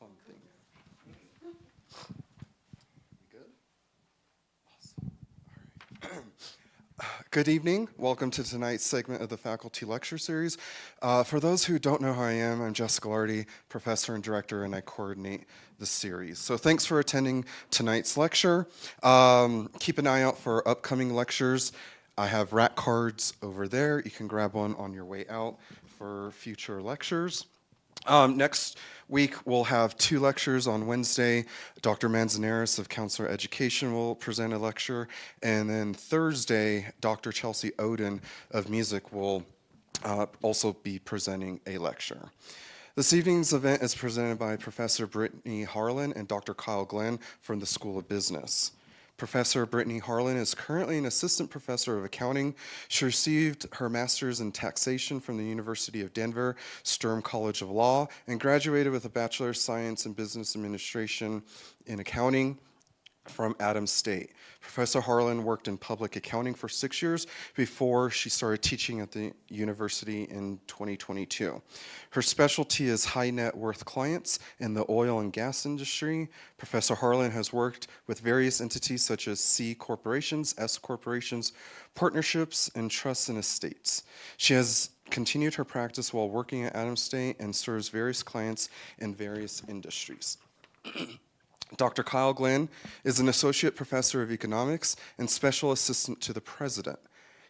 fun thing. Good? Awesome. All right. Good evening. Welcome to tonight's segment of the Faculty Lecture Series. For those who don't know who I am, I'm Jessica Lardy, professor and director, and I coordinate the series. So thanks for attending tonight's lecture. Keep an eye out for upcoming lectures. I have rack cards over there. You can grab one on your way out for future lectures. Next week, we'll have 2 lectures. On Wednesday, Dr. Manzanares of Counselor Education will present a lecture, and then Thursday, Dr. Chelsea Oden of Music will also be presenting a lecture. This evening's event is presented by Professor Brittany Harlan and Dr. Kyle Glenn from the School of Business. Professor Brittany Harlan is currently an assistant professor of accounting. She received her master's in taxation from the University of Denver, Sturm College of Law, and graduated with a Bachelor of Science in Business Administration in Accounting from Adams State. Professor Harlan worked in public accounting for 6 years before she started teaching at the university in 2022. Her specialty is high net worth clients in the oil and gas industry. Professor Harlan has worked with various entities such as C corporations, S corporations, partnerships, and trusts and estates. She has continued her practice while working at Adams State and serves various clients in various industries. Dr. Kyle Glenn is an associate professor of economics and special assistant to the president.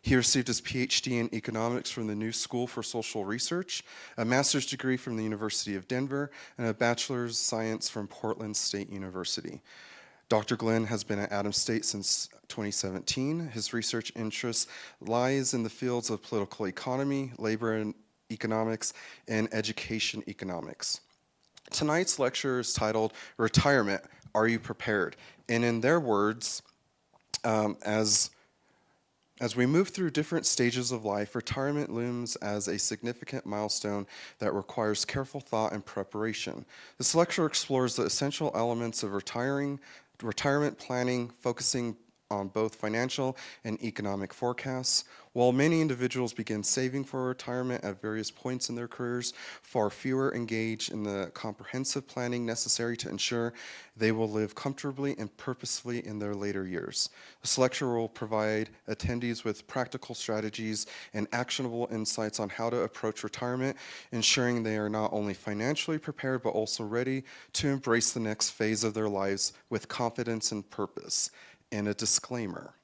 He received his PhD in economics from the New School for Social Research, a master's degree from the University of Denver, and a bachelor's science from Portland State University. Dr. Glenn has been at Adams State since 2017. His research interest lies in the fields of political economy, labor and economics, and education economics. Tonight's lecture is titled, Retirement, Are You Prepared? And in their words, as we move through different stages of life, retirement looms as a significant milestone that requires careful thought and preparation. This lecture explores the essential elements of retirement planning, focusing on both financial and economic forecasts. While many individuals begin saving for retirement at various points in their careers, far fewer engage in the comprehensive planning necessary to ensure they will live comfortably and purposefully in their later years. This lecture will provide attendees with practical strategies and actionable insights on how to approach retirement, ensuring they are not only financially prepared, but also ready to embrace the next phase of their lives with confidence and purpose. And a disclaimer.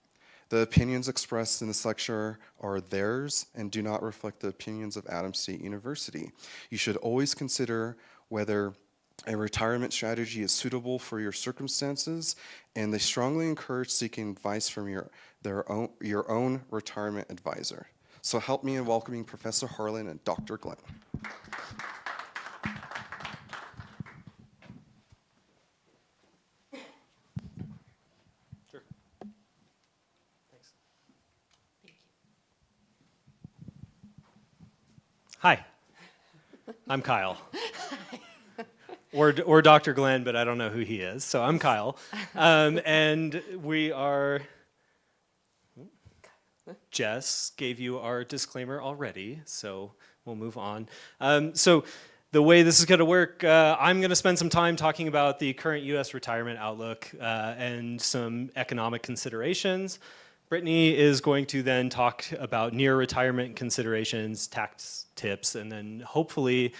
The opinions expressed in this lecture are theirs and do not reflect the opinions of Adams State University. You should always consider whether a retirement strategy is suitable for your circumstances, and they strongly encourage seeking advice from your own retirement advisor. So help me in welcoming Professor Harlan and Dr. Glenn. Hi, I'm Kyle. or Dr. Glenn, but I don't know who he is, so I'm Kyle. And we are, Jess gave you our disclaimer already, so we'll move on. So the way this is going to work, I'm going to spend some time talking about the current U.S. retirement outlook and some economic considerations. Brittany is going to then talk about near retirement considerations, tax tips, and then hopefully,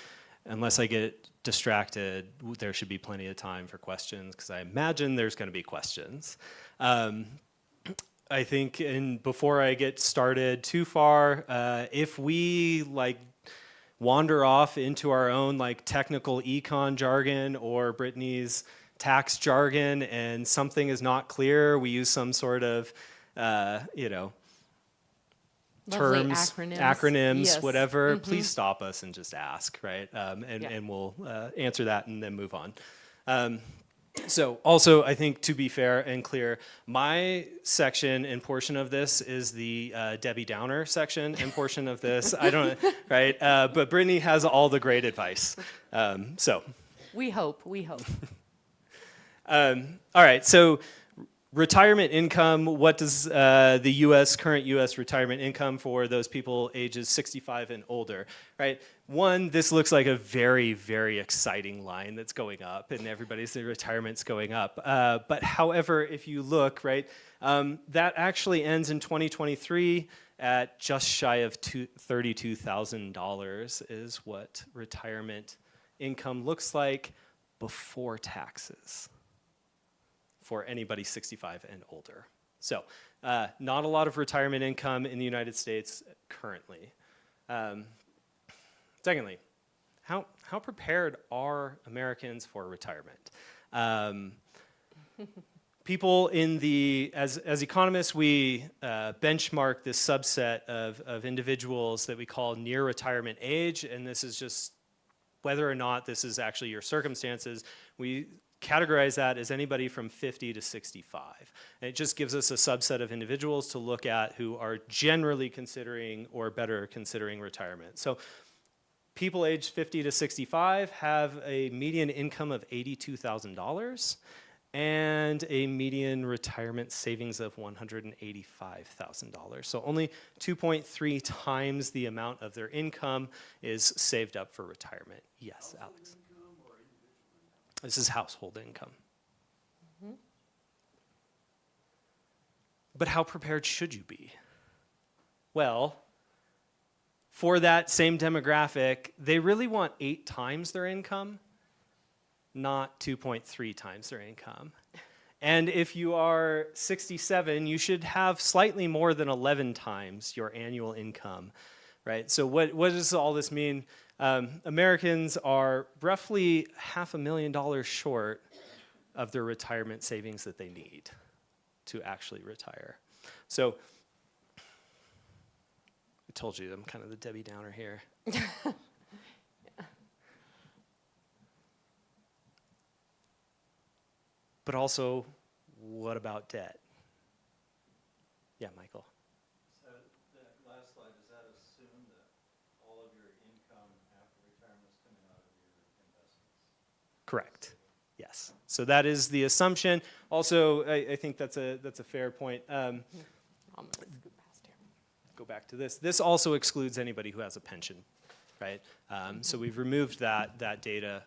unless I get distracted, there should be plenty of time for questions because I imagine there's going to be questions. I think, and before I get started too far, if we wander off into our own technical econ jargon or Brittany's tax jargon and something is not clear, we use some sort of terms, acronyms, yes. Whatever, please stop us and just ask, right? And we'll answer that and then move on. So also, I think to be fair and clear, my section and portion of this is the Debbie Downer section and portion of this, I don't know, right? But Brittany has all the great advice, so. We hope. All right, so retirement income, what does current U.S. retirement income for those people ages 65 and older, right? One, this looks like a very, very exciting line that's going up, and everybody's retirement's going up. But however, if you look, right, that actually ends in 2023 at just shy of $32,000 is what retirement income looks like before taxes for anybody 65 and older. So not a lot of retirement income in the United States currently. Secondly, how prepared are Americans for retirement? People as economists, we benchmark this subset of individuals that we call near retirement age, and this is just whether or not this is actually your circumstances. We categorize that as anybody from 50 to 65. And it just gives us a subset of individuals to look at who are generally considering or better considering retirement. So people aged 50 to 65 have a median income of $82,000 and a median retirement savings of $185,000. So only 2.3 times the amount of their income is saved up for retirement. Yes, Alex. This is household income. Mm-hmm. But how prepared should you be? Well, for that same demographic, they really want 8 times their income, not 2.3 times their income. And if you are 67, you should have slightly more than 11 times your annual income, right? So what does all this mean? Americans are roughly $500,000 short of their retirement savings that they need to actually retire. So I told you I'm kind of the Debbie Downer here. But also, what about debt? Yeah, Michael. So that last slide, does that assume that all of your income after retirement is coming out of your investments? Correct. Yes. So that is the assumption. Also, I think that's a fair point. Go back to this. This also excludes anybody who has a pension, right? So we've removed that data,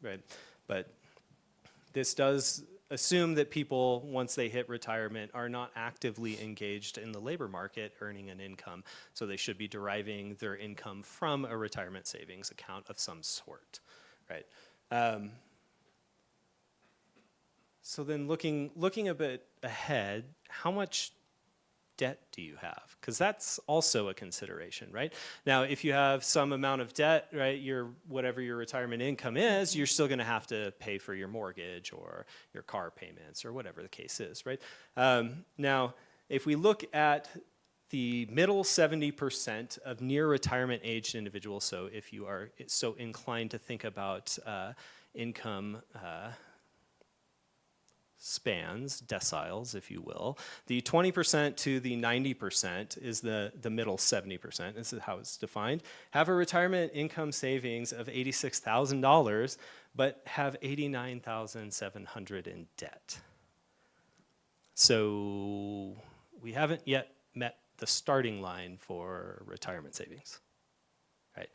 right? But this does assume that people, once they hit retirement, are not actively engaged in the labor market earning an income. So they should be deriving their income from a retirement savings account of some sort, right? So then looking a bit ahead, how much debt do you have? Because that's also a consideration, right? Now, if you have some amount of debt, right, whatever your retirement income is, you're still going to have to pay for your mortgage or your car payments or whatever the case is, right? Now, if we look at the middle 70% of near retirement aged individuals, so if you are so inclined to think about income spans, deciles, if you will. The 20% to the 90% is the middle 70%. This is how it's defined. Have a retirement income savings of $86,000, but have $89,700 in debt. So we haven't yet met the starting line for retirement savings, right?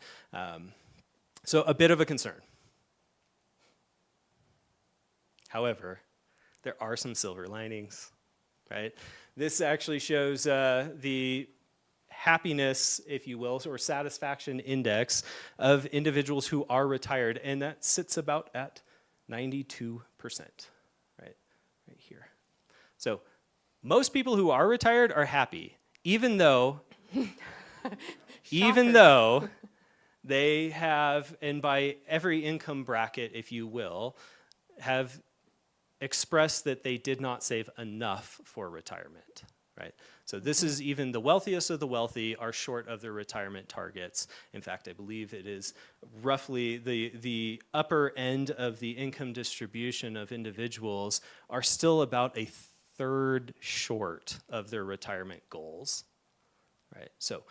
So a bit of a concern. However, there are some silver linings, right? This actually shows the happiness, if you will, or satisfaction index of individuals who are retired, and that sits about at 92%, right here. So most people who are retired are happy, even though they have, and by every income bracket, if you will, have expressed that they did not save enough for retirement, right? So this is even the wealthiest of the wealthy are short of their retirement targets. In fact, I believe it is roughly the upper end of the income distribution of individuals are still about a third short of their retirement goals, right? So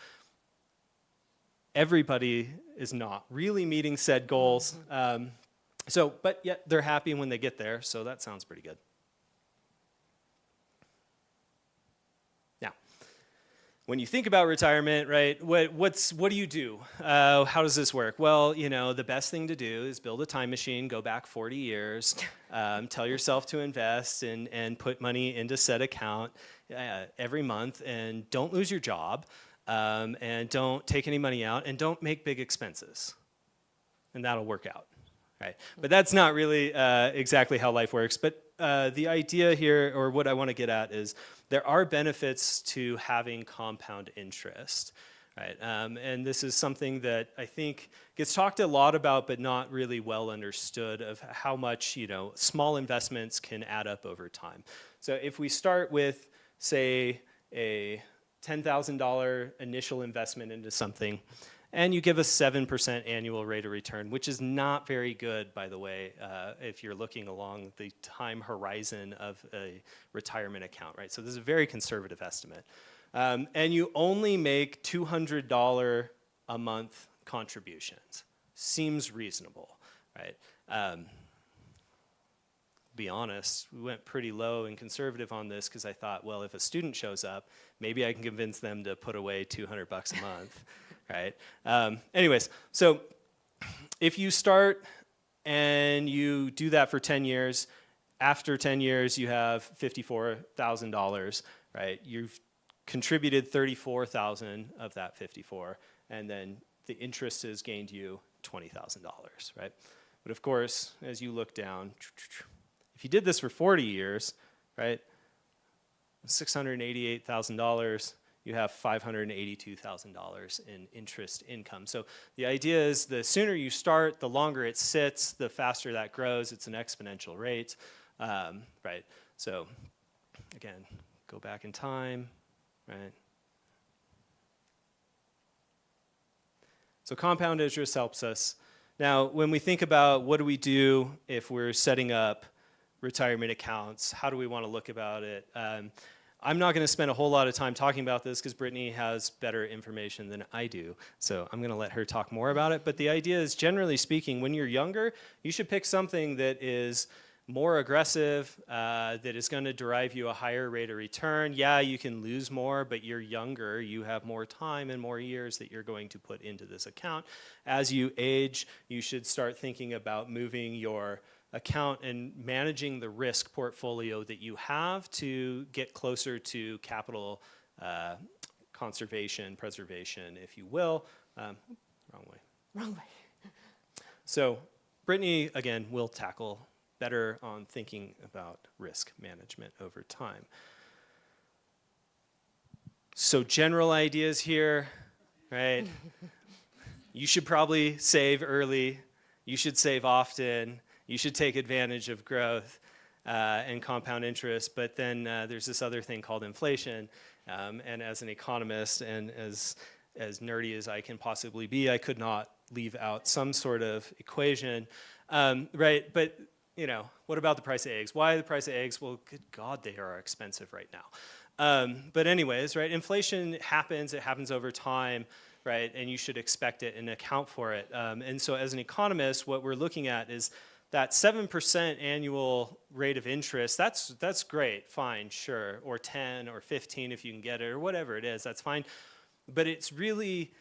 everybody is not really meeting said goals. But yet they're happy when they get there, so that sounds pretty good. when you think about retirement, right, what do you do? How does this work? Well, the best thing to do is build a time machine, go back 40 years, tell yourself to invest and put money into said account every month, and don't lose your job, and don't take any money out, and don't make big expenses, and that'll work out. Right. But that's not really exactly how life works. But the idea here, or what I want to get at, is there are benefits to having compound interest. Right. And this is something that I think gets talked a lot about, but not really well understood, of how much small investments can add up over time. So if we start with, say, a $10,000 initial investment into something, and you give a 7% annual rate of return, which is not very good, by the way, if you're looking along the time horizon of a retirement account, right? So this is a very conservative estimate. And you only make $200 a month contributions. Seems reasonable, right? Be honest, we went pretty low and conservative on this because I thought, well, if a student shows up, maybe I can convince them to put away $200 a month. Right. Anyways, so if you start and you do that for 10 years, after 10 years you have $54,000, right? You've contributed 34,000 of that 54, and then the interest has gained you $20,000, right? But of course, as you look down, if you did this for 40 years, right, $688,000, you have $582,000 in interest income. So the idea is the sooner you start, the longer it sits, the faster that grows. It's an exponential rate, right? So again, go back in time, right? So compound interest helps us. Now, when we think about what do we do if we're setting up retirement accounts, how do we want to look about it? I'm not going to spend a whole lot of time talking about this because Brittany has better information than I do. So I'm going to let her talk more about it. But the idea is, generally speaking, when you're younger, you should pick something that is more aggressive, that is going to derive you a higher rate of return. Yeah, you can lose more, but you're younger. You have more time and more years that you're going to put into this account. As you age, you should start thinking about moving your account and managing the risk portfolio that you have to get closer to capital conservation, preservation, if you will. Wrong way. Wrong way. So Brittany, again, will tackle better on thinking about risk management over time. So general ideas here, right? You should probably save early. You should save often. You should take advantage of growth and compound interest, but then there's this other thing called inflation. And as an economist and as nerdy as I can possibly be, I could not leave out some sort of equation, right? But what about the price of eggs? Why the price of eggs? Well, good God, they are expensive right now. But anyways, right? Inflation happens. It happens over time. Right? And you should expect it and account for it. And so as an economist, what we're looking at is that 7% annual rate of interest. That's great, fine, sure, or 10 or 15 if you can get it, or whatever it is, that's fine. But it's really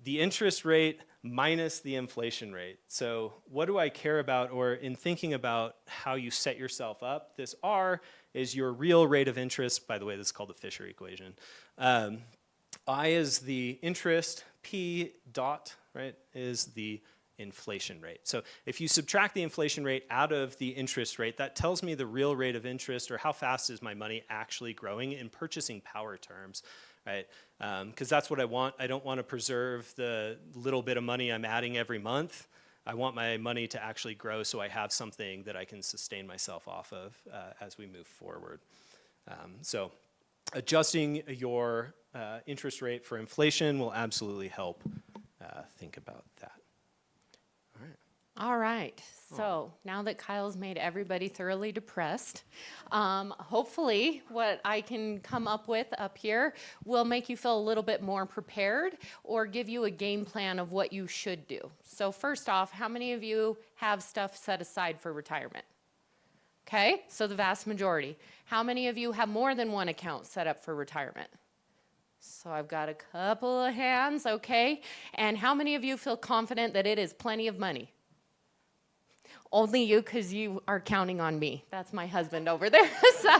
the interest rate minus the inflation rate. So what do I care about, or in thinking about how you set yourself up, this R is your real rate of interest. By the way, this is called the Fisher equation. I is the interest, P dot, right, is the inflation rate. So if you subtract the inflation rate out of the interest rate, that tells me the real rate of interest, or how fast is my money actually growing in purchasing power terms, right? Because that's what I want. I don't want to preserve the little bit of money I'm adding every month. I want my money to actually grow so I have something that I can sustain myself off of as we move forward. So adjusting your interest rate for inflation will absolutely help think about that. All right. So now that Kyle's made everybody thoroughly depressed, hopefully what I can come up with up here will make you feel a little bit more prepared or give you a game plan of what you should do. So first off, how many of you have stuff set aside for retirement? Okay, so the vast majority. How many of you have more than one account set up for retirement? So I've got a couple of hands, okay? And how many of you feel confident that it is plenty of money? Only you, because you are counting on me. That's my husband over there. So,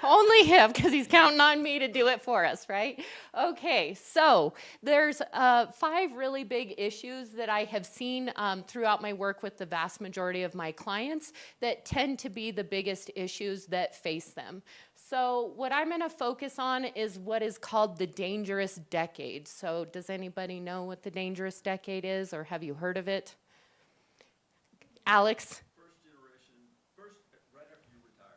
only him, because he's counting on me to do it for us, right? Okay, so there's 5 really big issues that I have seen throughout my work with the vast majority of my clients that tend to be the biggest issues that face them. So what I'm going to focus on is what is called the dangerous decade. So does anybody know what the dangerous decade is, or have you heard of it? Alex? First generation, right after you retire.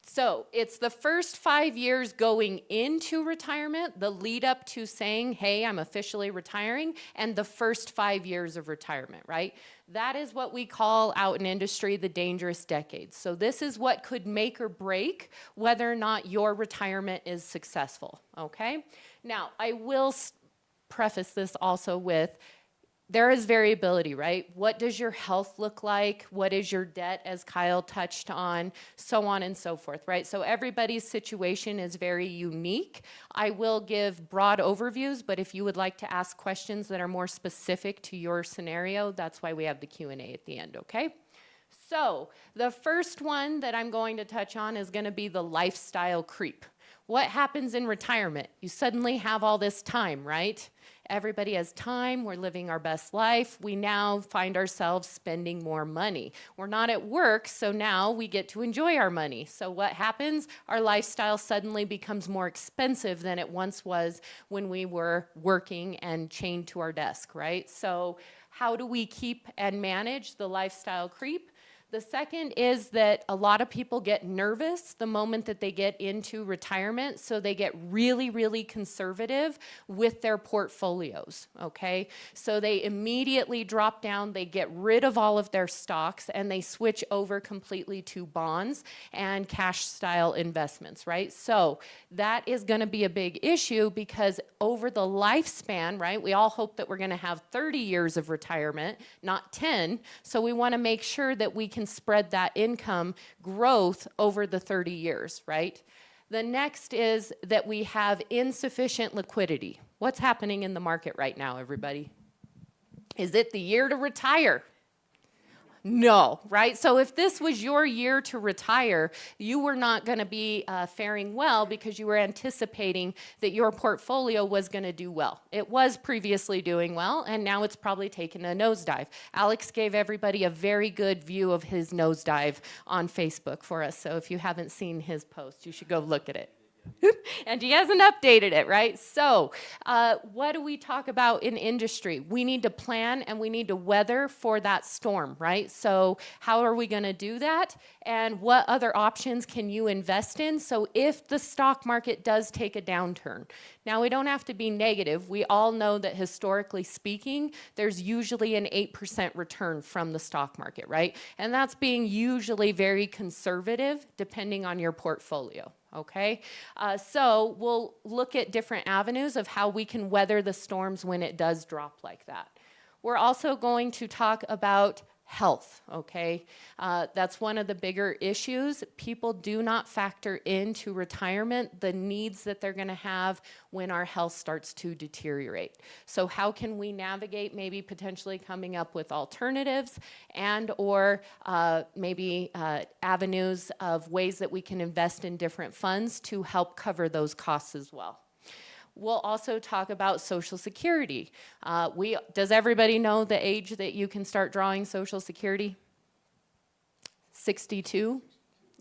So it's the first 5 years going into retirement, the lead up to saying, hey, I'm officially retiring, and the first 5 years of retirement, right? That is what we call out in industry the dangerous decade. So this is what could make or break whether or not your retirement is successful, okay? Now, I will preface this also with, there is variability, right? What does your health look like? What is your debt, as Kyle touched on, so on and so forth, right? So everybody's situation is very unique. I will give broad overviews, but if you would like to ask questions that are more specific to your scenario, that's why we have the Q&A at the end, okay? So the first one that I'm going to touch on is going to be the lifestyle creep. What happens in retirement? You suddenly have all this time, right? Everybody has time, we're living our best life. We now find ourselves spending more money. We're not at work, so now we get to enjoy our money. So what happens? Our lifestyle suddenly becomes more expensive than it once was when we were working and chained to our desk, right? So how do we keep and manage the lifestyle creep? The second is that a lot of people get nervous the moment that they get into retirement, so they get really, really conservative with their portfolios, okay? So they immediately drop down, they get rid of all of their stocks, and they switch over completely to bonds and cash-style investments, right? So that is gonna be a big issue because over the lifespan, right, we all hope that we're gonna have 30 years of retirement, not 10, so we wanna make sure that we can spread that income growth over the 30 years, right? The next is that we have insufficient liquidity. What's happening in the market right now, everybody? Is it the year to retire? No, right? So if this was your year to retire, you were not going to be faring well because you were anticipating that your portfolio was going to do well. It was previously doing well, and now it's probably taken a nosedive. Alex gave everybody a very good view of his nosedive on Facebook for us, so if you haven't seen his post, you should go look at it. And he hasn't updated it, right? So what do we talk about in industry? We need to plan and we need to weather for that storm, right? So how are we going to do that? And what other options can you invest in? So if the stock market does take a downturn, now we don't have to be negative. We all know that historically speaking, there's usually an 8% return from the stock market, right? And that's being usually very conservative depending on your portfolio. Okay, so we'll look at different avenues of how we can weather the storms when it does drop like that. We're also going to talk about health, okay? That's one of the bigger issues. People do not factor into retirement the needs that they're gonna have when our health starts to deteriorate. So how can we navigate maybe potentially coming up with alternatives and or maybe avenues of ways that we can invest in different funds to help cover those costs as well. We'll also talk about Social Security. Does everybody know the age that you can start drawing Social Security? 62?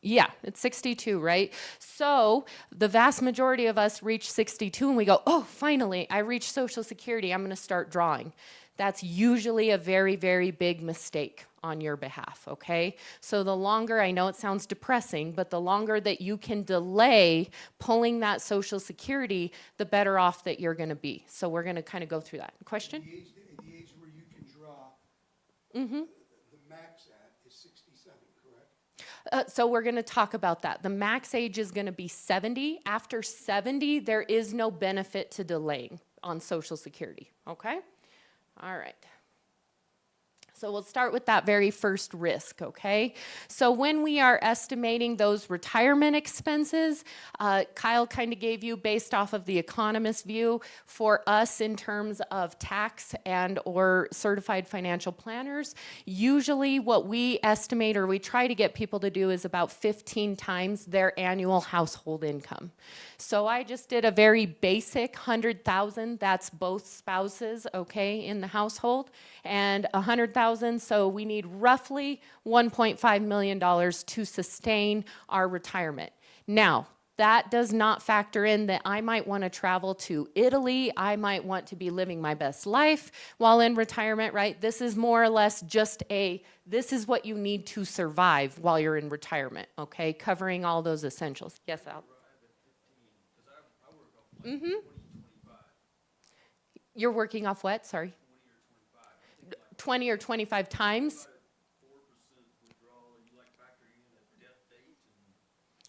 Yeah, it's 62, right? So the vast majority of us reach 62 and we go, oh, finally, I reached Social Security, I'm gonna start drawing. That's usually a very, very big mistake on your behalf, okay? So the longer, I know it sounds depressing, but the longer that you can delay pulling that Social Security, the better off that you're gonna be. So we're gonna kind of go through that. Question? The age where you can draw, the max at is 67, correct? So we're gonna talk about that. The max age is gonna be 70. After 70, there is no benefit to delaying on Social Security, okay? All right. So we'll start with that very first risk, okay? So when we are estimating those retirement expenses, Kyle kind of gave you based off of the economist view. For us in terms of tax and or certified financial planners, usually what we estimate or we try to get people to do is about 15 times their annual household income. So I just did a very basic 100,000, that's both spouses, okay, in the household, and 100,000, so we need roughly $1.5 million to sustain our retirement. Now, that does not factor in that I might want to travel to Italy, I might want to be living my best life while in retirement, right? This is more or less just this is what you need to survive while you're in retirement, okay? Covering all those essentials. Yes, Al? You're working off what? Sorry. 20 or 25 times.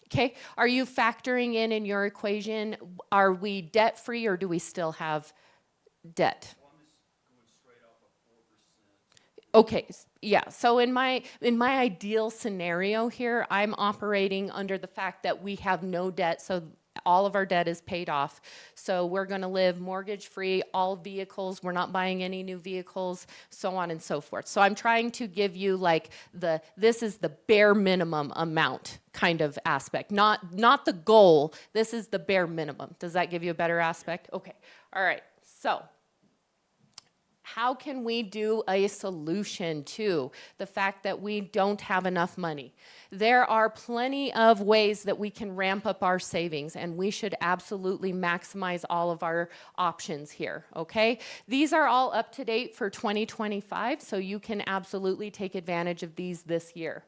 Okay. Are you factoring in your equation, are we debt free or do we still have debt? Okay, yeah, so in my ideal scenario here, I'm operating under the fact that we have no debt, so all of our debt is paid off. So we're gonna live mortgage free, all vehicles, we're not buying any new vehicles, so on and so forth. So I'm trying to give you like this is the bare minimum amount kind of aspect, not the goal, this is the bare minimum. Does that give you a better aspect? Okay, all right, so how can we do a solution to the fact that we don't have enough money? There are plenty of ways that we can ramp up our savings, and we should absolutely maximize all of our options here, okay? These are all up to date for 2025, so you can absolutely take advantage of these this year.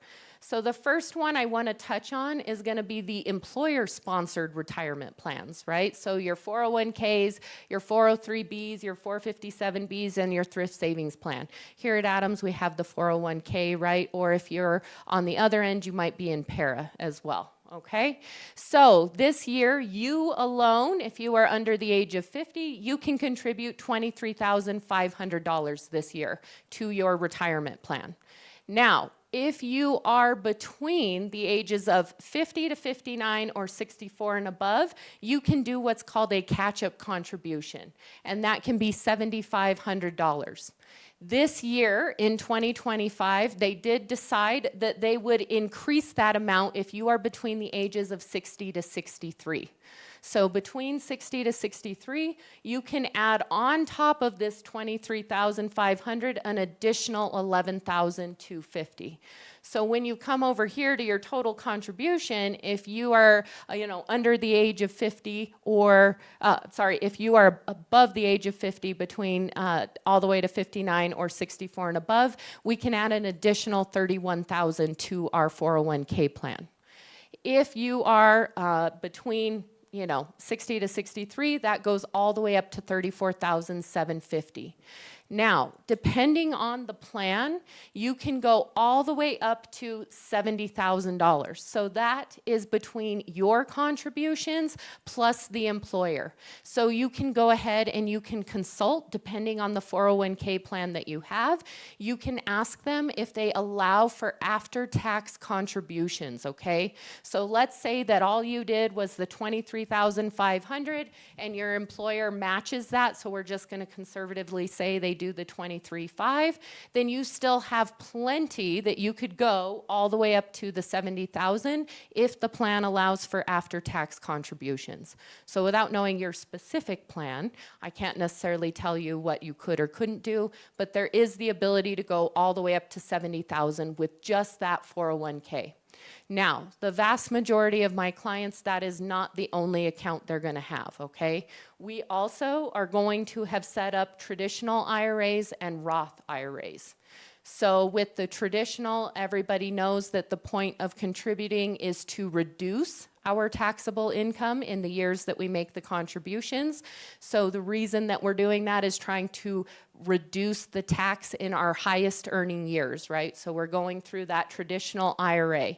So the first one I want to touch on is going to be the employer-sponsored retirement plans, right? So your 401ks, your 403bs, your 457bs, and your thrift savings plan. Here at Adams, we have the 401k, right? Or if you're on the other end, you might be in para as well. Okay, so this year, you alone, if you are under the age of 50, you can contribute $23,500 this year to your retirement plan. Now, if you are between the ages of 50 to 59 or 64 and above, you can do what's called a catch-up contribution, and that can be $7,500. This year, in 2025, they did decide that they would increase that amount if you are between the ages of 60 to 63. So between 60 to 63, you can add on top of this $23,500 an additional $11,250. So when you come over here to your total contribution, if you are, under the age of 50 or, if you are above the age of 50 between all the way to 59 or 64 and above, we can add an additional $31,000 to our 401k plan. If you are between 60 to 63, that goes all the way up to $34,750. Now, depending on the plan, you can go all the way up to $70,000. So that is between your contributions plus the employer. So you can go ahead and you can consult, depending on the 401k plan that you have. You can ask them if they allow for after-tax contributions, okay? So let's say that all you did was the $23,500 and your employer matches that, so we're just gonna conservatively say they do the $23,500, then you still have plenty that you could go all the way up to the $70,000 if the plan allows for after-tax contributions. So without knowing your specific plan, I can't necessarily tell you what you could or couldn't do, but there is the ability to go all the way up to $70,000 with just that 401k. Now, the vast majority of my clients, that is not the only account they're going to have, okay? We also are going to have set up traditional IRAs and Roth IRAs. So with the traditional, everybody knows that the point of contributing is to reduce our taxable income in the years that we make the contributions. So the reason that we're doing that is trying to reduce the tax in our highest earning years, right? So we're going through that traditional IRA.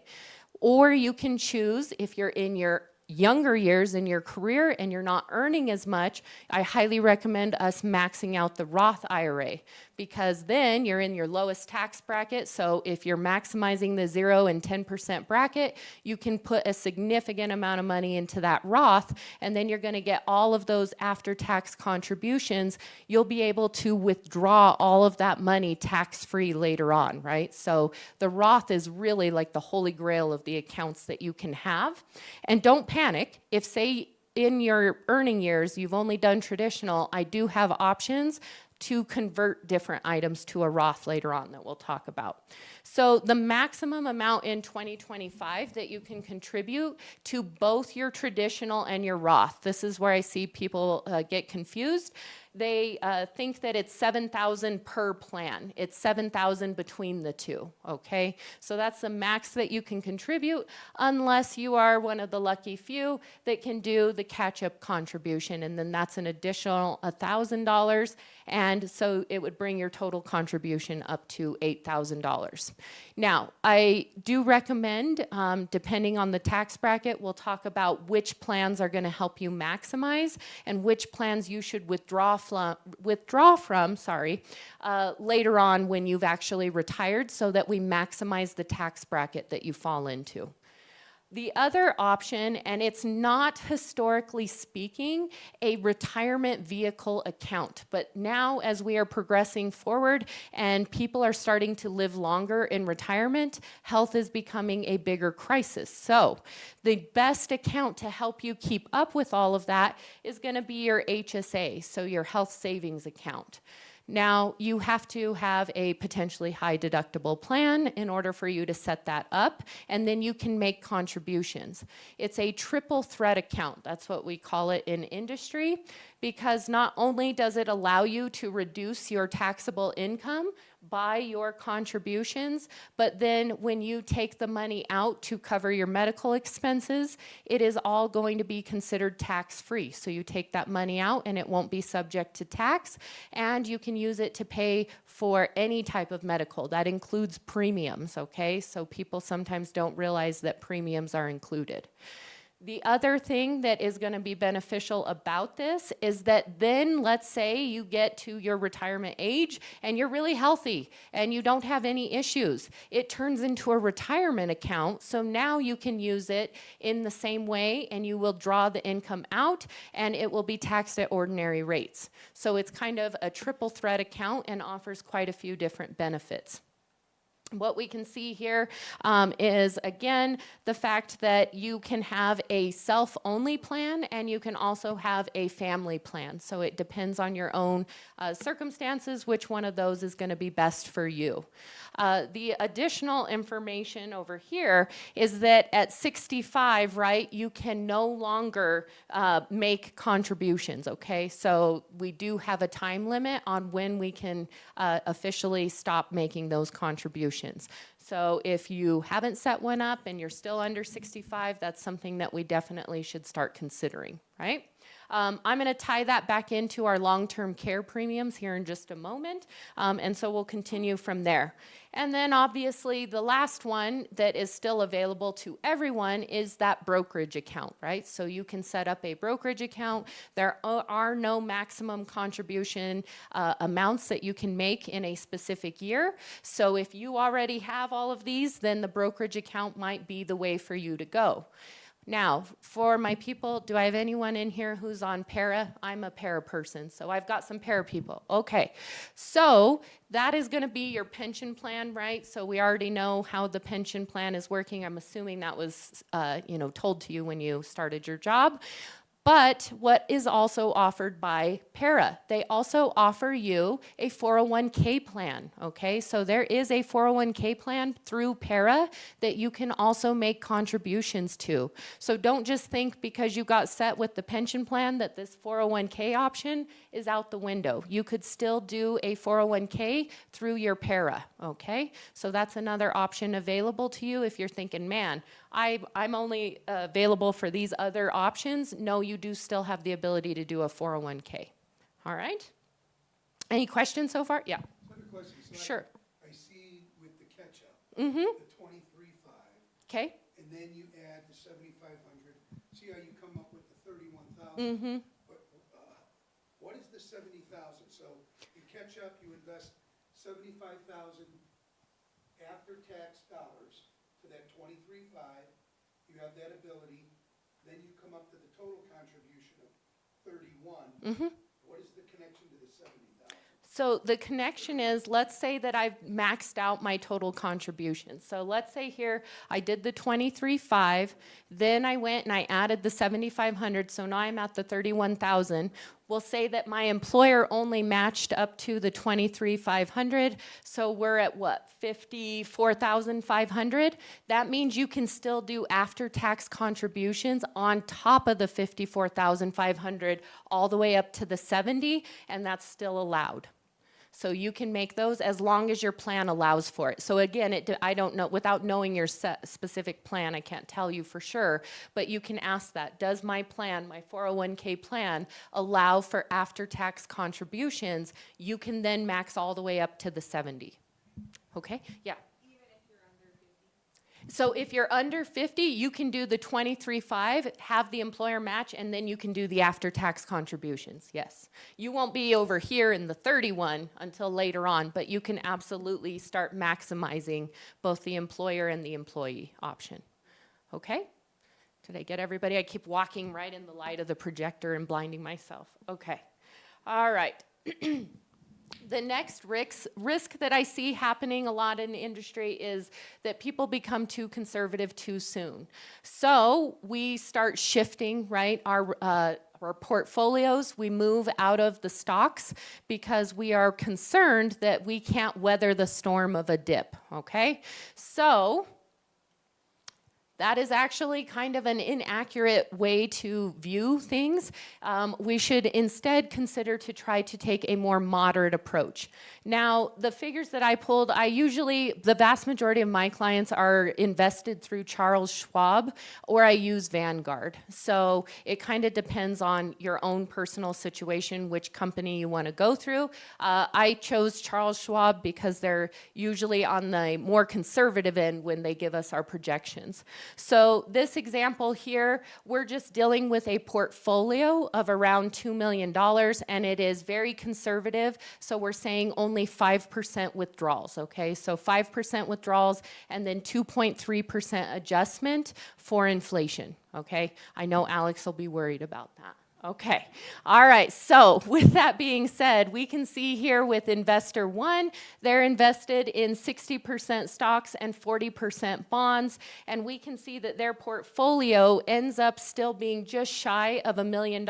Or you can choose, if you're in your younger years in your career and you're not earning as much, I highly recommend us maxing out the Roth IRA, because then you're in your lowest tax bracket. So if you're maximizing the 0 and 10% bracket, you can put a significant amount of money into that Roth, and then you're going to get all of those after-tax contributions. You'll be able to withdraw all of that money tax-free later on, right? So the Roth is really like the holy grail of the accounts that you can have. And don't panic. If, say, in your earning years, you've only done traditional, I do have options to convert different items to a Roth later on that we'll talk about. So the maximum amount in 2025 that you can contribute to both your traditional and your Roth, this is where I see people get confused. They think that it's $7,000 per plan. It's $7,000 between the two, okay? So that's the max that you can contribute, unless you are one of the lucky few that can do the catch-up contribution, and then that's an additional $1,000, and so it would bring your total contribution up to $8,000. Now, I do recommend, depending on the tax bracket, we'll talk about which plans are gonna help you maximize and which plans you should withdraw from later on when you've actually retired, so that we maximize the tax bracket that you fall into. The other option, and it's not historically speaking a retirement vehicle account, but now as we are progressing forward and people are starting to live longer in retirement, health is becoming a bigger crisis. So the best account to help you keep up with all of that is going to be your HSA, so your health savings account. Now, you have to have a potentially high deductible plan in order for you to set that up, and then you can make contributions. It's a triple threat account. That's what we call it in industry, because not only does it allow you to reduce your taxable income by your contributions, but then when you take the money out to cover your medical expenses, it is all going to be considered tax-free. So you take that money out and it won't be subject to tax, and you can use it to pay for any type of medical. That includes premiums, okay? So people sometimes don't realize that premiums are included. The other thing that is going to be beneficial about this is that then, let's say you get to your retirement age and you're really healthy and you don't have any issues. It turns into a retirement account, so now you can use it in the same way, and you will draw the income out and it will be taxed at ordinary rates. So it's kind of a triple threat account and offers quite a few different benefits. What we can see here is, again, the fact that you can have a self-only plan and you can also have a family plan. So it depends on your own circumstances which one of those is going to be best for you. The additional information over here is that at 65, right, you can no longer make contributions, okay? So we do have a time limit on when we can officially stop making those contributions. So if you haven't set one up and you're still under 65, that's something that we definitely should start considering, right? I'm going to tie that back into our long-term care premiums here in just a moment, and so we'll continue from there. And then obviously the last one that is still available to everyone is that brokerage account, right? So you can set up a brokerage account. There are no maximum contribution amounts that you can make in a specific year. So if you already have all of these, then the brokerage account might be the way for you to go. Now, for my people, do I have anyone in here who's on para? I'm a para person, so I've got some para people. Okay, so that is going to be your pension plan, right? So we already know how the pension plan is working. I'm assuming that was, told to you when you started your job. But what is also offered by para? They also offer you a 401k plan, okay? So there is a 401k plan through para that you can also make contributions to. So don't just think because you got set with the pension plan that this 401k option is out the window. You could still do a 401k through your para, okay? So that's another option available to you if you're thinking, man, I'm only available for these other options. No, you do still have the ability to do a 401k. All right? Any questions so far? Yeah. Another question. So Sure. I see with the catch-up, Mm-hmm. the 23.5, Okay. and then you add the 7,500, see how you come up with the 31,000? But what is the 70,000? So you catch up, you invest 75,000 after-tax dollars to that 23.5. You have that ability. Then you come up to the total contribution of 31. What is the connection to the 70,000? So the connection is, let's say that I've maxed out my total contribution. So let's say here I did the 23.5, then I went and I added the 7,500, so now I'm at the 31,000. We'll say that my employer only matched up to the 23,500, so we're at what, 54,500? That means you can still do after-tax contributions on top of the 54,500 all the way up to the 70, and that's still allowed. So you can make those as long as your plan allows for it. So again, I don't know, without knowing your specific plan, I can't tell you for sure, but you can ask that. Does my plan, my 401k plan, allow for after-tax contributions? You can then max all the way up to the 70. Okay, yeah. So if you're under 50, you can do the 23.5, have the employer match, and then you can do the after-tax contributions, yes. You won't be over here in the 31 until later on, but you can absolutely start maximizing both the employer and the employee option. Okay? Did I get everybody? I keep walking right in the light of the projector and blinding myself. Okay. All right. The next risk that I see happening a lot in the industry is that people become too conservative too soon. So we start shifting, right, our portfolios. We move out of the stocks because we are concerned that we can't weather the storm of a dip, okay? So that is actually kind of an inaccurate way to view things. We should instead consider to try to take a more moderate approach. Now, the figures that I pulled, the vast majority of my clients are invested through Charles Schwab, or I use Vanguard. So it kind of depends on your own personal situation, which company you want to go through. I chose Charles Schwab because they're usually on the more conservative end when they give us our projections. So this example here, we're just dealing with a portfolio of around $2 million, and it is very conservative, so we're saying only 5% withdrawals, okay? So 5% withdrawals and then 2.3% adjustment for inflation, okay? I know Alex will be worried about that. Okay, all right, so with that being said, we can see here with investor one, they're invested in 60% stocks and 40% bonds, and we can see that their portfolio ends up still being just shy of $1 million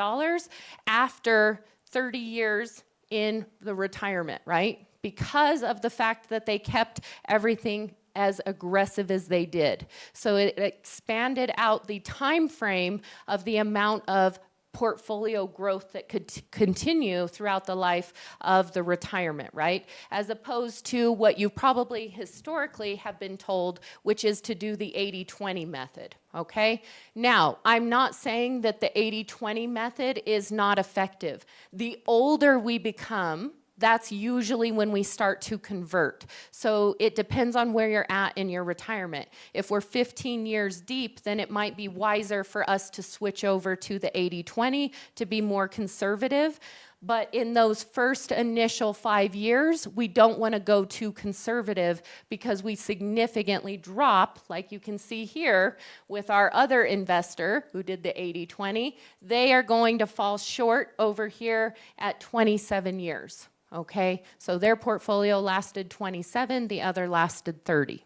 after 30 years in the retirement, right? Because of the fact that they kept everything as aggressive as they did. So it expanded out the time frame of the amount of portfolio growth that could continue throughout the life of the retirement, right? As opposed to what you probably historically have been told, which is to do the 80-20 method, okay? Now, I'm not saying that the 80-20 method is not effective. The older we become, that's usually when we start to convert. So it depends on where you're at in your retirement. If we're 15 years deep, then it might be wiser for us to switch over to the 80-20 to be more conservative. But in those first initial 5 years, we don't want to go too conservative because we significantly drop, like you can see here with our other investor who did the 80-20, they are going to fall short over here at 27 years. Okay, so their portfolio lasted 27, the other lasted 30.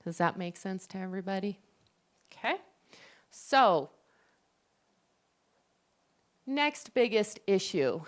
Does that make sense to everybody? Okay, so next biggest issue,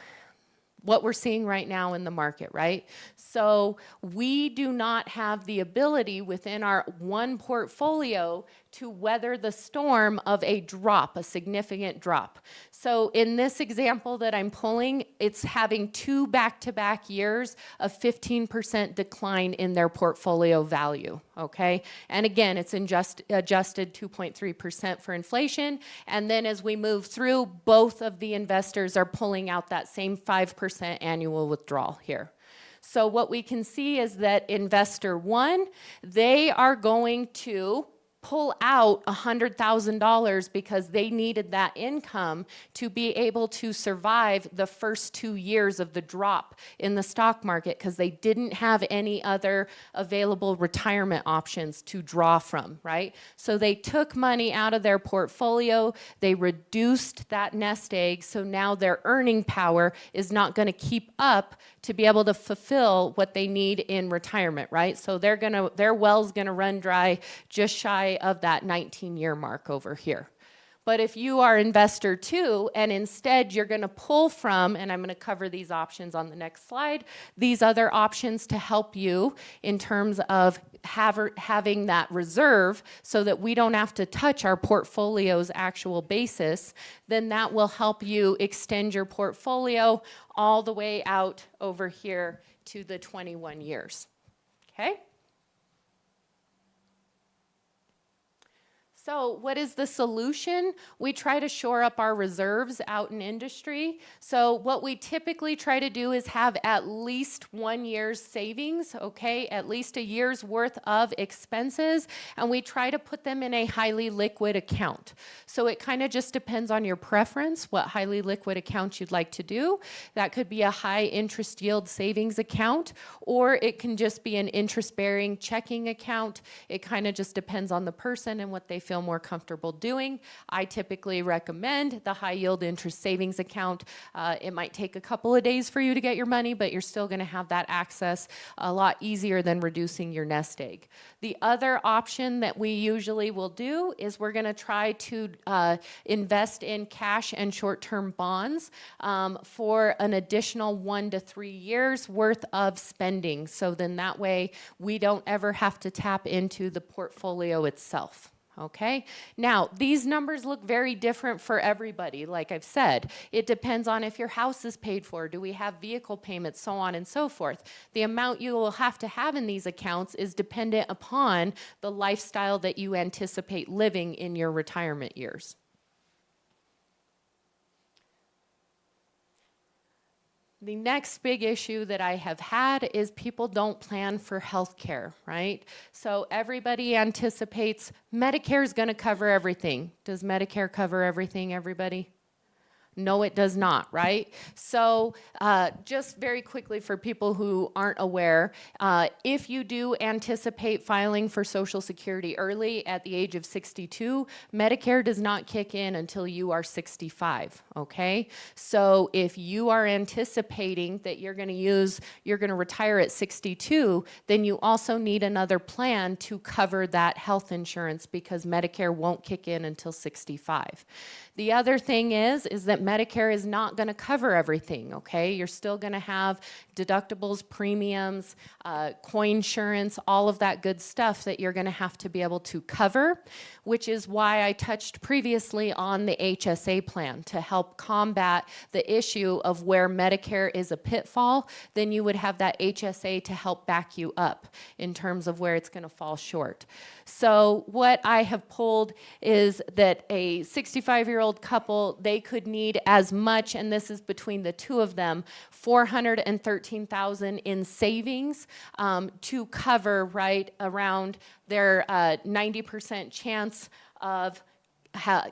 what we're seeing right now in the market, right? So we do not have the ability within our one portfolio to weather the storm of a drop, a significant drop. So in this example that I'm pulling, it's having 2 back-to-back years of 15% decline in their portfolio value, okay? And again, it's adjusted 2.3% for inflation, and then as we move through, both of the investors are pulling out that same 5% annual withdrawal here. So what we can see is that investor one, they are going to pull out $100,000 because they needed that income to be able to survive the first 2 years of the drop in the stock market because they didn't have any other available retirement options to draw from, right? So they took money out of their portfolio, they reduced that nest egg, so now their earning power is not going to keep up to be able to fulfill what they need in retirement, right? So their well's going to run dry just shy of that 19-year mark over here. But if you are investor 2 and instead you're going to pull from, and I'm going to cover these options on the next slide, these other options to help you in terms of having that reserve so that we don't have to touch our portfolio's actual basis, then that will help you extend your portfolio all the way out over here to the 21 years. Okay? So what is the solution? We try to shore up our reserves out in industry. So what we typically try to do is have at least 1 year's savings, okay? At least a year's worth of expenses, and we try to put them in a highly liquid account. So it kind of just depends on your preference, what highly liquid account you'd like to do. That could be a high interest yield savings account, or it can just be an interest-bearing checking account. It kind of just depends on the person and what they feel more comfortable doing. I typically recommend the high yield interest savings account. It might take a couple of days for you to get your money, but you're still going to have that access a lot easier than reducing your nest egg. The other option that we usually will do is we're going to try to invest in cash and short-term bonds for an additional 1 to 3 years worth of spending. So then that way we don't ever have to tap into the portfolio itself. Okay, now these numbers look very different for everybody. Like I've said, it depends on if your house is paid for, do we have vehicle payments, so on and so forth. The amount you will have to have in these accounts is dependent upon the lifestyle that you anticipate living in your retirement years. The next big issue that I have had is people don't plan for health care, right? So everybody anticipates Medicare is going to cover everything. Does Medicare cover everything, everybody? No, it does not, right? So just very quickly for people who aren't aware, if you do anticipate filing for Social Security early at the age of 62, Medicare does not kick in until you are 65, okay? So if you are anticipating that you're going to retire at 62, then you also need another plan to cover that health insurance because Medicare won't kick in until 65. The other thing is that Medicare is not going to cover everything, okay? You're still going to have deductibles, premiums, coinsurance, all of that good stuff that you're going to have to be able to cover, which is why I touched previously on the HSA plan to help combat the issue of where Medicare is a pitfall. Then you would have that HSA to help back you up in terms of where it's going to fall short. So what I have pulled is that a 65-year-old couple, they could need as much, and this is between the two of them, $413,000 in savings to cover right around their 90% chance of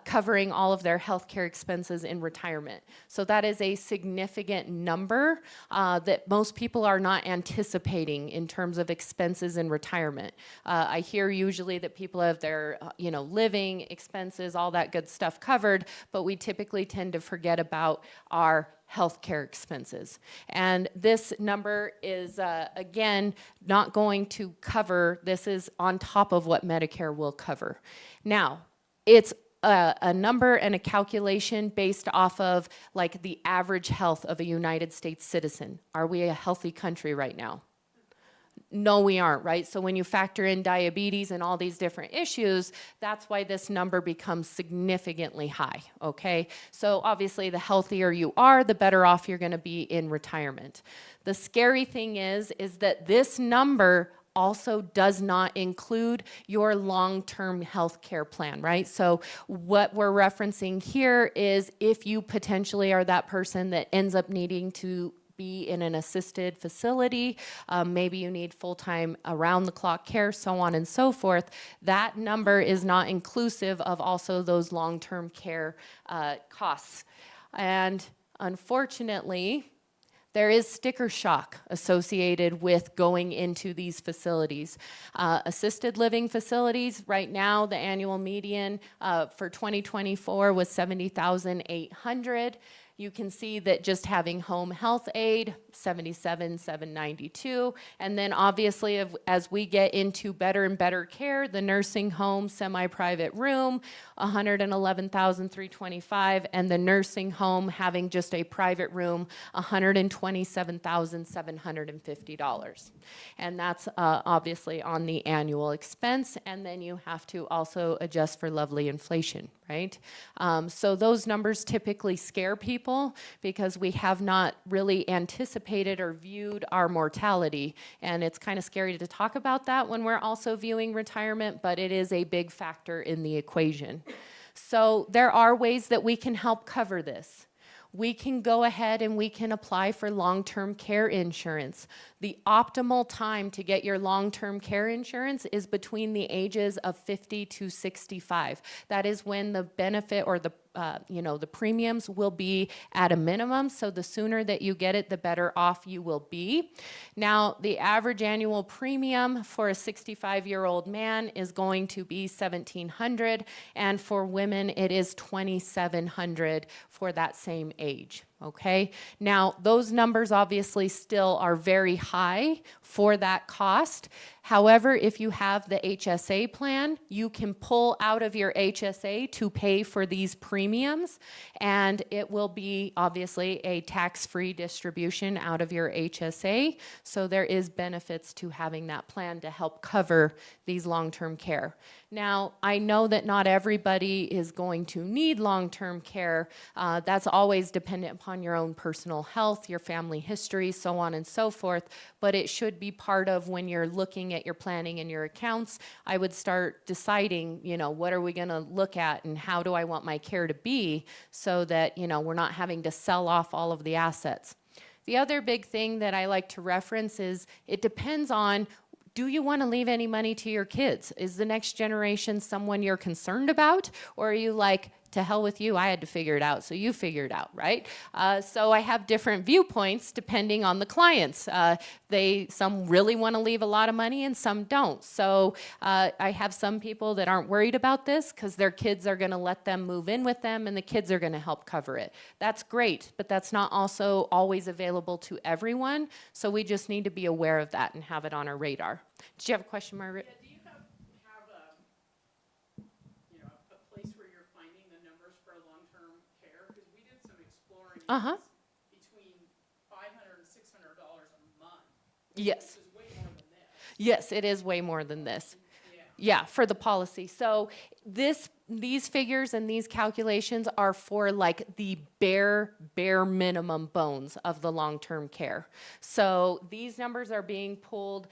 covering all of their healthcare expenses in retirement. So that is a significant number that most people are not anticipating in terms of expenses in retirement. I hear usually that people have their living expenses, all that good stuff covered, but we typically tend to forget about our healthcare expenses. And this number is, again, not going to cover, this is on top of what Medicare will cover. Now, it's a number and a calculation based off of like the average health of a United States citizen. Are we a healthy country right now? No, we aren't, right? So when you factor in diabetes and all these different issues, that's why this number becomes significantly high, okay? So obviously the healthier you are, the better off you're gonna be in retirement. The scary thing is that this number also does not include your long-term health care plan, right? So what we're referencing here is if you potentially are that person that ends up needing to be in an assisted facility, maybe you need full-time around-the-clock care, so on and so forth. That number is not inclusive of also those long-term care costs. And unfortunately, there is sticker shock associated with going into these facilities. Assisted living facilities, right now, the annual median for 2024 was $70,800. You can see that just having home health aid, $77,792. And then obviously, as we get into better and better care, the nursing home semi-private room, $111,325, and the nursing home having just a private room, $127,750. And that's obviously on the annual expense, and then you have to also adjust for lovely inflation, right? So those numbers typically scare people because we have not really anticipated or viewed our mortality, and it's kind of scary to talk about that when we're also viewing retirement, but it is a big factor in the equation. So there are ways that we can help cover this. We can go ahead and we can apply for long-term care insurance. The optimal time to get your long-term care insurance is between the ages of 50 to 65. That is when the benefit or the premiums will be at a minimum, so the sooner that you get it, the better off you will be. Now, the average annual premium for a 65-year-old man is going to be $1,700, and for women, it is $2,700 for that same age. Okay, now those numbers obviously still are very high for that cost. However, if you have the HSA plan, you can pull out of your HSA to pay for these premiums, and it will be obviously a tax-free distribution out of your HSA. So there is benefits to having that plan to help cover these long-term care. Now, I know that not everybody is going to need long-term care. That's always dependent upon your own personal health, your family history, so on and so forth, but it should be part of when you're looking at your planning and your accounts. I would start deciding, what are we going to look at and how do I want my care to be so that, we're not having to sell off all of the assets. The other big thing that I like to reference is it depends on, do you want to leave any money to your kids? Is the next generation someone you're concerned about? Or are you like, to hell with you, I had to figure it out, so you figure it out, right? So I have different viewpoints depending on the clients. Some really want to leave a lot of money and some don't. So I have some people that aren't worried about this because their kids are going to let them move in with them and the kids are going to help cover it. That's great, but that's not also always available to everyone. So we just need to be aware of that and have it on our radar. Did you have a question, Margaret? Yeah, do you have a place where you're finding the numbers for long-term care? Because we did some exploring. It's between $500 and $600 a month. Yes. Which is way more than this. Yes, it is way more than this. Yeah, for the policy. So these figures and these calculations are for like the bare minimum bones of the long-term care. So these numbers are being pulled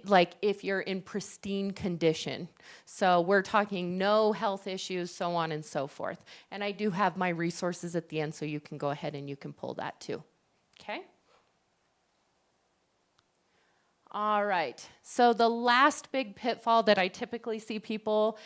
like if you're in pristine condition. So we're talking no health issues, so on and so forth. And I do have my resources at the end, so you can go ahead and you can pull that too. Okay? All right, so the last big pitfall that I typically see people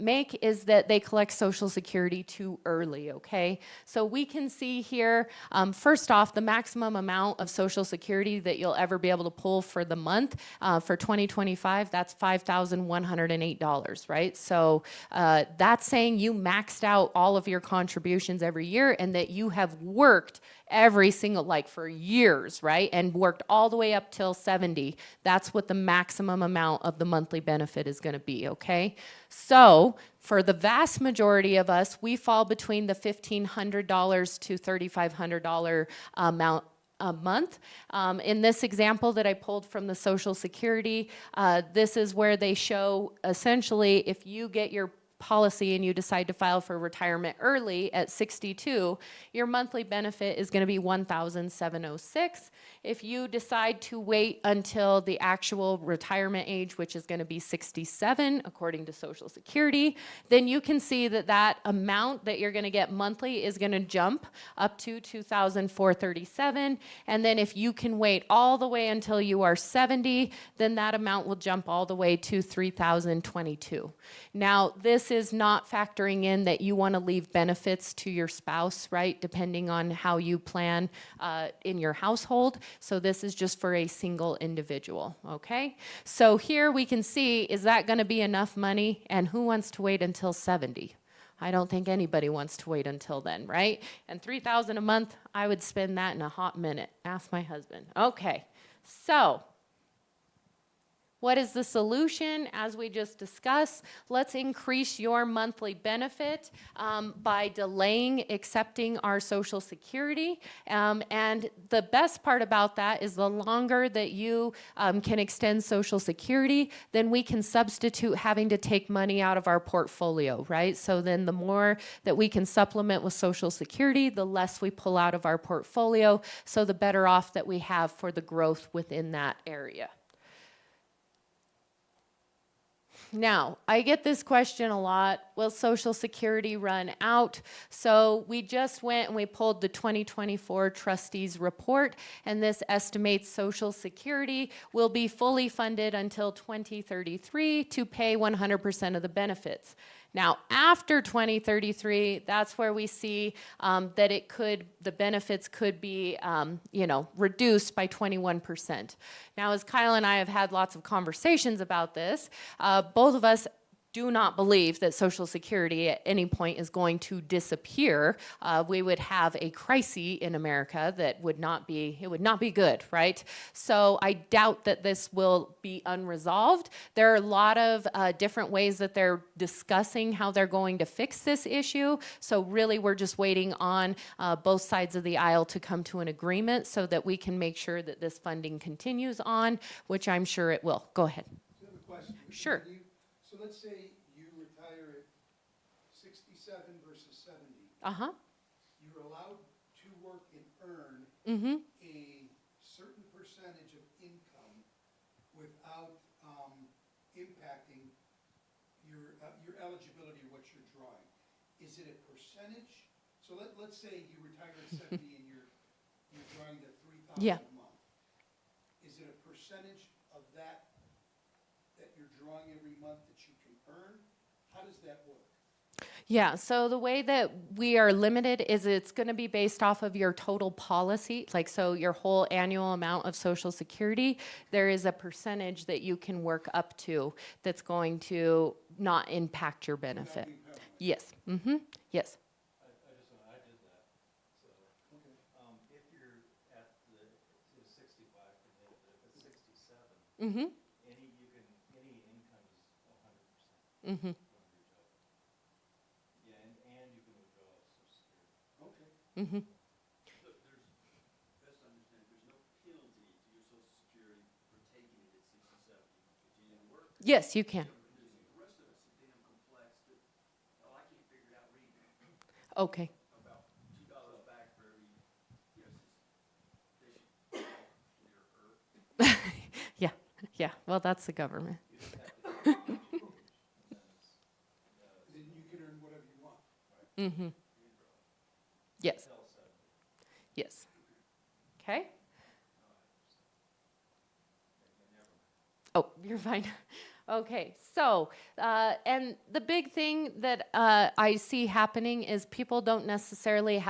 make is that they collect Social Security too early, okay? So we can see here, first off, the maximum amount of Social Security that you'll ever be able to pull for the month for 2025, that's $5,108, right? So that's saying you maxed out all of your contributions every year and that you have worked every single, like for years, right? And worked all the way up till 70. That's what the maximum amount of the monthly benefit is going to be, okay? So for the vast majority of us, we fall between the $1,500 to $3,500 amount a month. In this example that I pulled from the Social Security, this is where they show essentially if you get your policy and you decide to file for retirement early at 62, your monthly benefit is going to be $1,706. If you decide to wait until the actual retirement age, which is going to be 67 according to Social Security, then you can see that that amount that you're going to get monthly is going to jump up to $2,437. And then if you can wait all the way until you are 70, then that amount will jump all the way to $3,022. Now, this is not factoring in that you want to leave benefits to your spouse, right, depending on how you plan in your household. So this is just for a single individual, okay? So here we can see, is that going to be enough money? And who wants to wait until 70? I don't think anybody wants to wait until then, right? And $3,000 a month, I would spend that in a hot minute. Ask my husband. Okay, so what is the solution? As we just discussed, let's increase your monthly benefit by delaying accepting our Social Security. And the best part about that is the longer that you can extend Social Security, then we can substitute having to take money out of our portfolio, right? So then the more that we can supplement with Social Security, the less we pull out of our portfolio, so the better off that we have for the growth within that area. Now, I get this question a lot, will Social Security run out? So we just went and we pulled the 2024 trustees report, and this estimates Social Security will be fully funded until 2033 to pay 100% of the benefits. Now, after 2033, that's where we see that the benefits could be, reduced by 21%. Now, as Kyle and I have had lots of conversations about this, both of us do not believe that Social Security at any point is going to disappear. We would have a crisis in America that would not be good, right? So I doubt that this will be unresolved. There are a lot of different ways that they're discussing how they're going to fix this issue. So really we're just waiting on both sides of the aisle to come to an agreement so that we can make sure that this funding continues on, which I'm sure it will. Go ahead. I have a question. Sure. So let's say you retire at 67 versus 70. Uh-huh. You're allowed to work and earn Mm-hmm. a certain percentage of income without impacting your eligibility or what you're drawing. Is it a percentage? So let's say you retire at 70 and you're drawing the $3,000 Yeah. a month. Is it a percentage of that you're drawing every month that you can earn? How does that work? Yeah, so the way that we are limited is it's going to be based off of your total policy, like so your whole annual amount of Social Security. There is a percentage that you can work up to that's going to not impact your benefit. Yes, mm-hmm, yes. I did that, so, if you're at the 65, forget it, but if it's 67, Mm-hmm, any income is 100%. mm-hmm. Yeah, and you can withdraw Social Security. Okay. Mm-hmm. Look, best to understand, there's no penalty to your Social Security for taking it at 67 if you didn't work. Yes, you can. The rest of it's so damn complex that, I can't figure it out reading it. Okay. About $2 back for every, they should clear her. Yeah, well, that's the government. Then you can earn whatever you want. Mm-hmm. Yes. Yes. Okay. Oh, you're fine. Okay, so, and the big thing that I see happening is people don't necessarily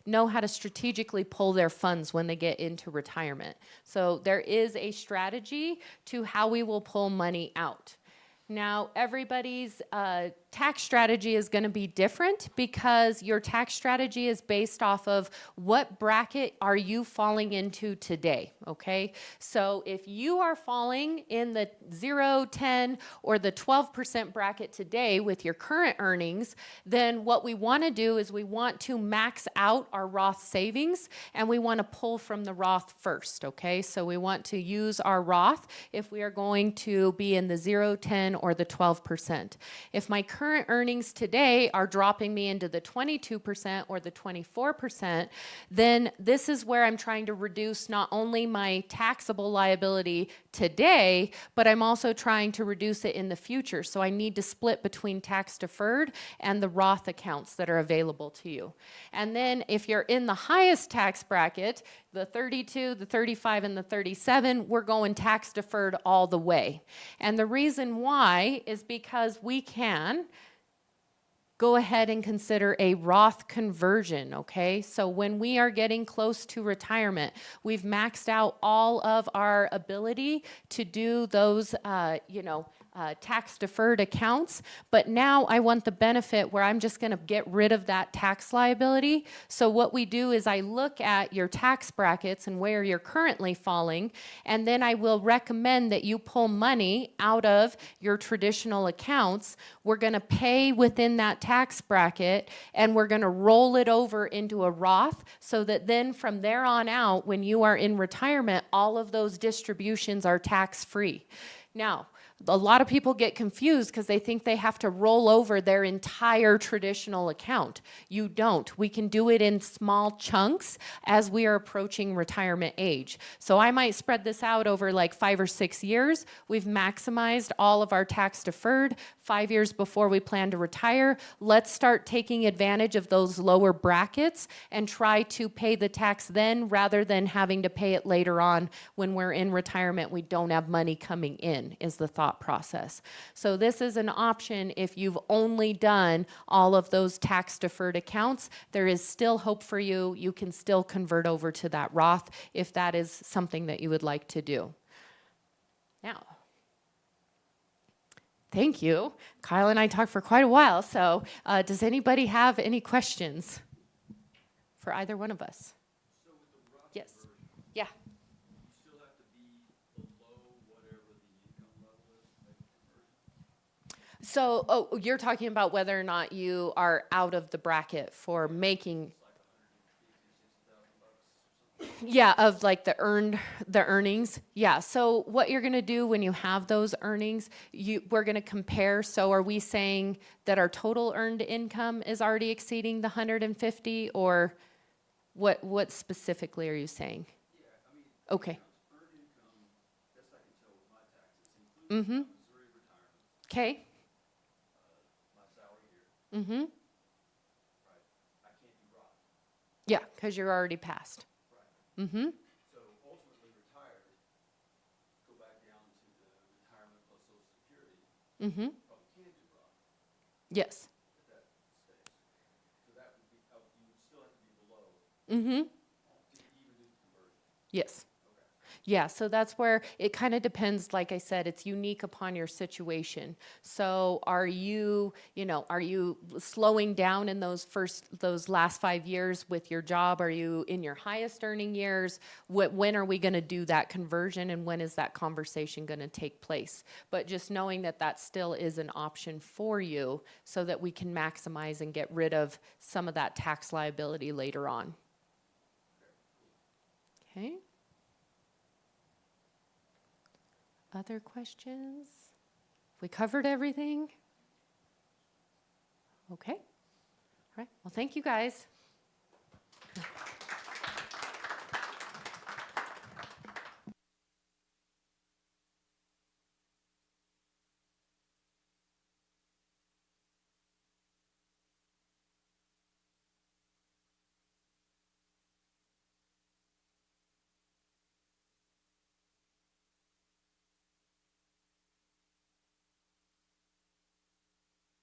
know how to strategically pull their funds when they get into retirement. So there is a strategy to how we will pull money out. Now, everybody's tax strategy is going to be different because your tax strategy is based off of what bracket are you falling into today, okay? So if you are falling in the 0, 10, or the 12% bracket today with your current earnings, then what we want to do is we want to max out our Roth savings, and we want to pull from the Roth first, okay? So we want to use our Roth if we are going to be in the 0, 10, or the 12%. If my current earnings today are dropping me into the 22% or the 24%, then this is where I'm trying to reduce not only my taxable liability today, but I'm also trying to reduce it in the future. So I need to split between tax deferred and the Roth accounts that are available to you. And then if you're in the highest tax bracket, the 32, the 35, and the 37, we're going tax deferred all the way. And the reason why is because we can go ahead and consider a Roth conversion, okay? So when we are getting close to retirement, we've maxed out all of our ability to do those, tax deferred accounts, but now I want the benefit where I'm just gonna get rid of that tax liability. So what we do is I look at your tax brackets and where you're currently falling, and then I will recommend that you pull money out of your traditional accounts. We're gonna pay within that tax bracket, and we're gonna roll it over into a Roth, so that then from there on out, when you are in retirement, all of those distributions are tax-free. Now, a lot of people get confused because they think they have to roll over their entire traditional account. You don't. We can do it in small chunks as we are approaching retirement age. So I might spread this out over like 5 or 6 years. We've maximized all of our tax deferred 5 years before we plan to retire. Let's start taking advantage of those lower brackets and try to pay the tax then rather than having to pay it later on when we're in retirement. We don't have money coming in, is the thought process. So this is an option if you've only done all of those tax deferred accounts. There is still hope for you. You can still convert over to that Roth if that is something that you would like to do. Now, thank you. Kyle and I talked for quite a while, so does anybody have any questions for either one of us? So with the Roth Yes. conversion, Yeah. you still have to be below whatever the income level is to make the conversion? So, you're talking about whether or not you are out of the bracket for making, yeah, of like the earnings. Yeah. So what you're gonna do when you have those earnings, we're gonna compare. So are we saying that our total earned income is already exceeding the 150, or what specifically are you saying? Yeah, I mean, Okay. earned income, best I can tell with my taxes, includes my Missouri retirement, Okay. my salary here, Mm-hmm. right? I can't do Roth, Yeah, because you're already passed. right? Mm-hmm. So ultimately retired, go back down to the retirement plus Social Security, Mm-hmm. probably can do Roth Yes. at that stage. So that would be, you would still have to be below Mm-hmm. to even do the conversion. Yes. Okay. Yeah, so that's where it kind of depends. Like I said, it's unique upon your situation. So are you slowing down in those last 5 years with your job? Are you in your highest earning years? When are we going to do that conversion, and when is that conversation going to take place? But just knowing that that still is an option for you so that we can maximize and get rid of some of that tax liability later on. Okay. Other questions? We covered everything? Okay. All right. Well, thank you guys.